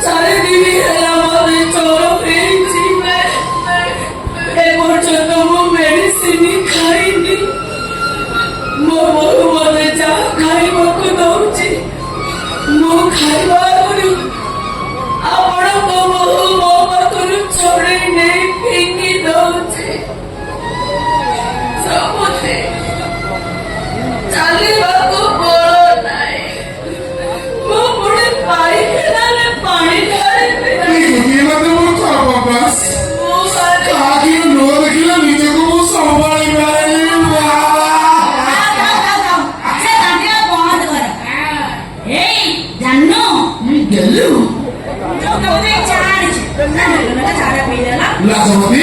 चारे दिन ଲାଜପତି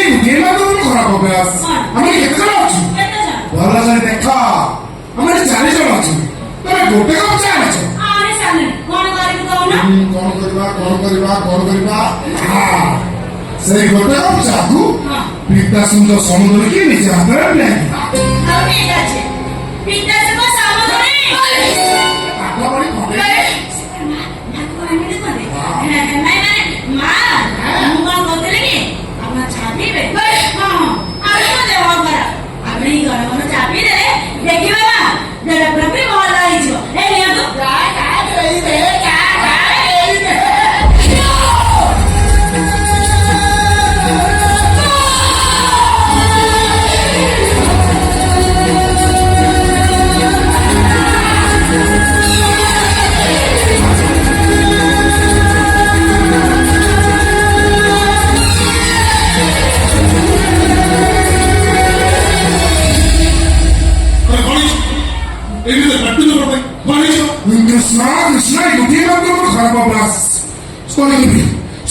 ଗୋଟିଏ ମାତ୍ର ଖରାପ ଅଭ୍ୟାସ। ଆମେ କେତେ ଜଣ ଅଛୁ? ଭଲ ଜଣେ ଦେଖ, ଆମେ 4 ଜଣ ଅଛୁ। ତମେ ଗୋଟେ କପ ଚା ଆଣିଛ। କଣ କରିବା? ସେଇ ଗୋଟେ କପ ଚାକୁ ପିତା ସୁନ୍ଦର ସମୁଦ୍ର କି ନିଜ ହାତରେ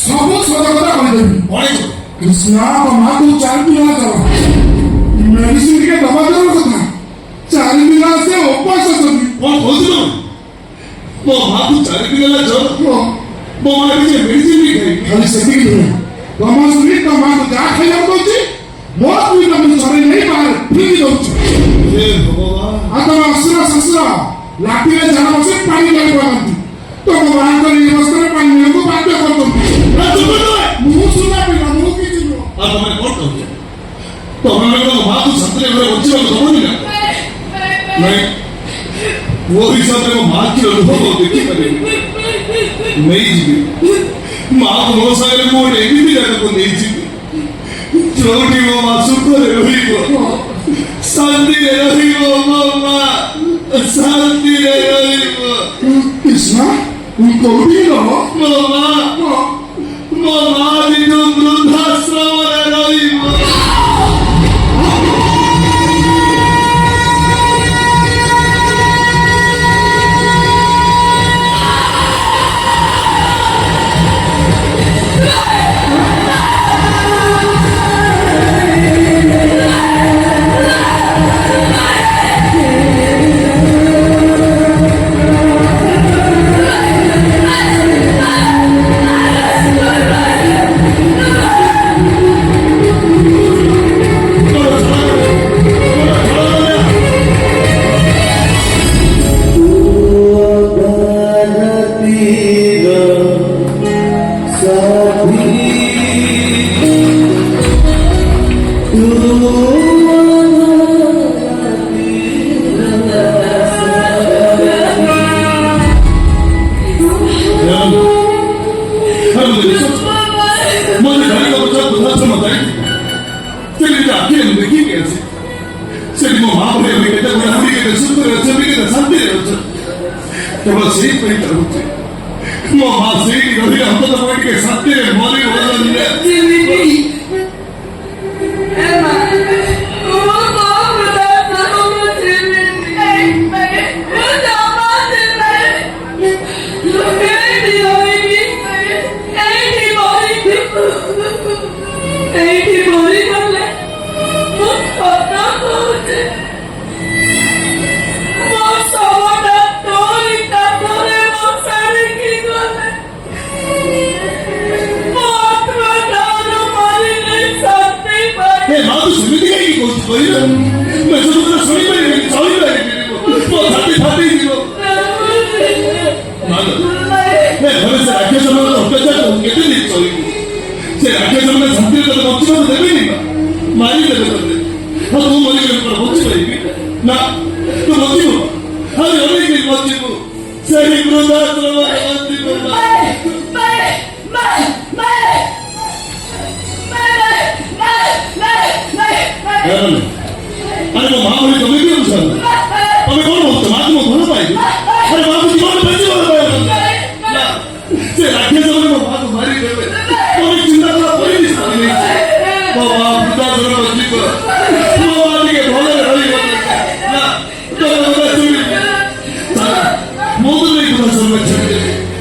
ସବୁ ସଦକତା କରିଦେବି। କୃଷ୍ଣ ମା ତୁ 4 ପିଲା ଚାଲ ମେଡିସିନ ଟିକେ ଦବା ଦେବା କଥା। 4 ପିଲା ସେ ଉପାସ ଅଛନ୍ତି। କଣ କହୁଛୁ? ମୋ ମାକୁ 4 ପିଲା ଜର, ମୋ ମା ଟିକେ ମେଡିସିନ ବି ଖାଇ। ଖାଲି ସେତିକି ନୁହେଁ, ତମ ସ୍ତ୍ରୀ ତମ ମାକୁ ଯାହା ଖାଇବାକୁ ଦଉଛି ମୋ ସ୍ତ୍ରୀ ତମକୁ ଥରେ ନେଇ ବାହାରେ ଫିଙ୍ଗି ଦଉଛି। ଆଉ ତମ ଅସୁର ଶ୍ୱଶୁର ଲାଠିରେ ଝାଡା ବସି ପାଣି କାଢି ପାରନ୍ତି। ତମ ମାଙ୍କ ଅବସ୍ଥାରେ ପାଣି ନିଅନ୍ତୁ ବାଧ୍ୟ କରୁଛନ୍ତି। ମୁଁ ଶୁଣା ପିଲା, ମୁଁ କିଛି ନୁହଁ। ଆଉ ତମେ କଣ କହୁଛ? ତମେ ମାକୁ ଶାନ୍ତିରେ ଘରେ ବଞ୍ଚିବାକୁ ଦବନି ନା? ନାଇଁ, ମୋ ହିସାବରେ ମୋ ମା କି ଅନୁଭବ ଦେଖିପାରିବି, ନେଇଯିବି। ମାକୁ ମୋ ସାଙ୍ଗରେ ମୁଁ ଗୋଟେ ଏମିତି ଜାଗାକୁ ନେଇଯିବି ଯୋଉଠି ମୋ ମା ସୁଖରେ ରହିବ, ଶାନ୍ତିରେ ରହିବ। ମୋ ମା ଶାନ୍ତିରେ ରହିବ। କୃଷ୍ଣ କୋଉଠି ରହ? ମୋ ମା ଦିନ ବୃଦ୍ଧାଶ୍ରମରେ ରହିବ। କେବଳ ସେଇପାଇଁ ରହୁଛି ମୋ ମା ସେଇଠି ରହିଲେ ଅନ୍ତତଃ ଟିକେ ଶାନ୍ତିରେ ମରି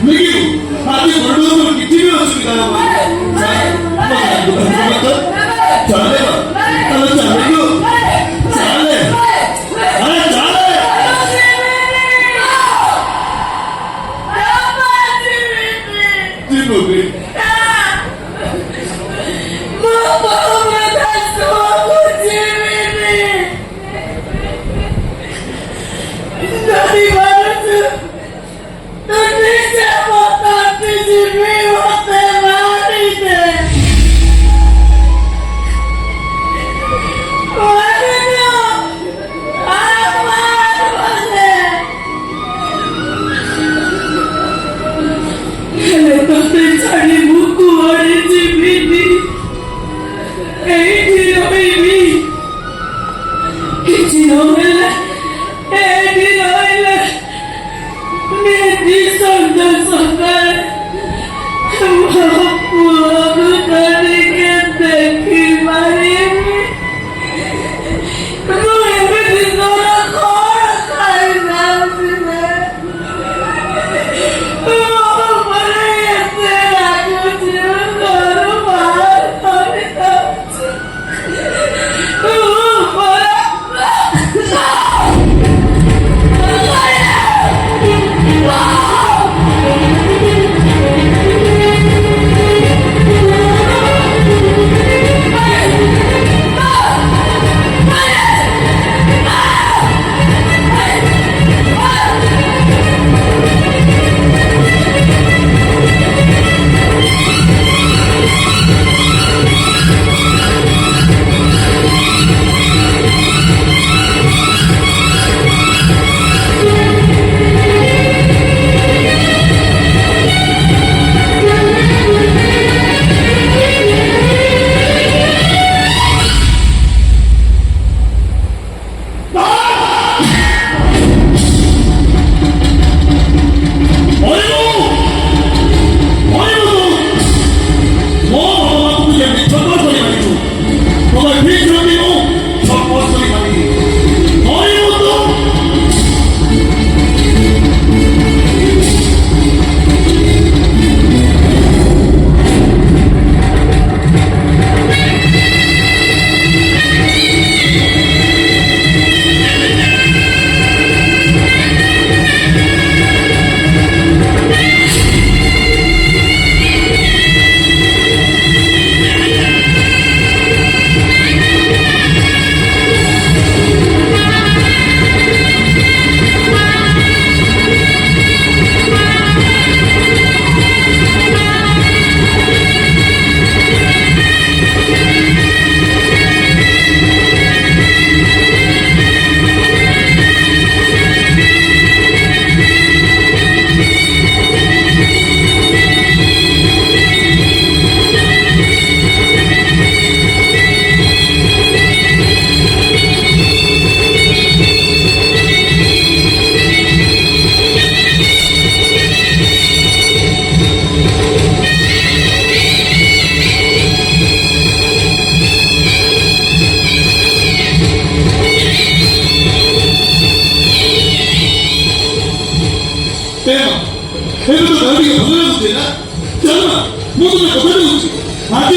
Miguel,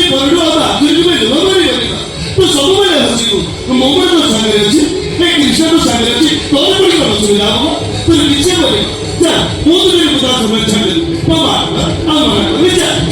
이 벌로 하다 그림에 넣어버린 겁니다. 또 소금을 해가지고 목물도 잘해야지, 백기시도 잘해야지, 너를 버리고 없습니다. 그래서 미쳐버려. 자, 모두들이 보다 정말 잘해. 봐봐, 아무 말 안 해. 자.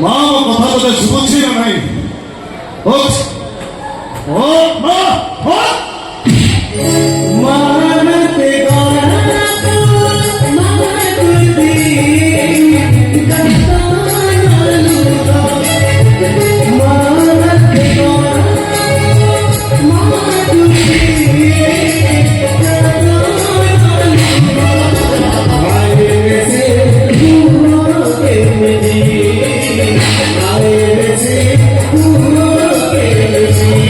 মামা কথা কথা শুভছি না নাই মা মানতে গড়া মাতুদি গতানালু মানতে গড়া মাতুদি গতানালু আয়ে সে পুরো কে মেরি আয়ে সে পুরো কে মেরি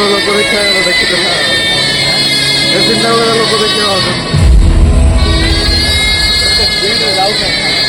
ଲୋକ ଦେଖିବା ଦେଖିଥିଲା ଲୋକ ଦେଖିବା ଯାଉଛନ୍ତି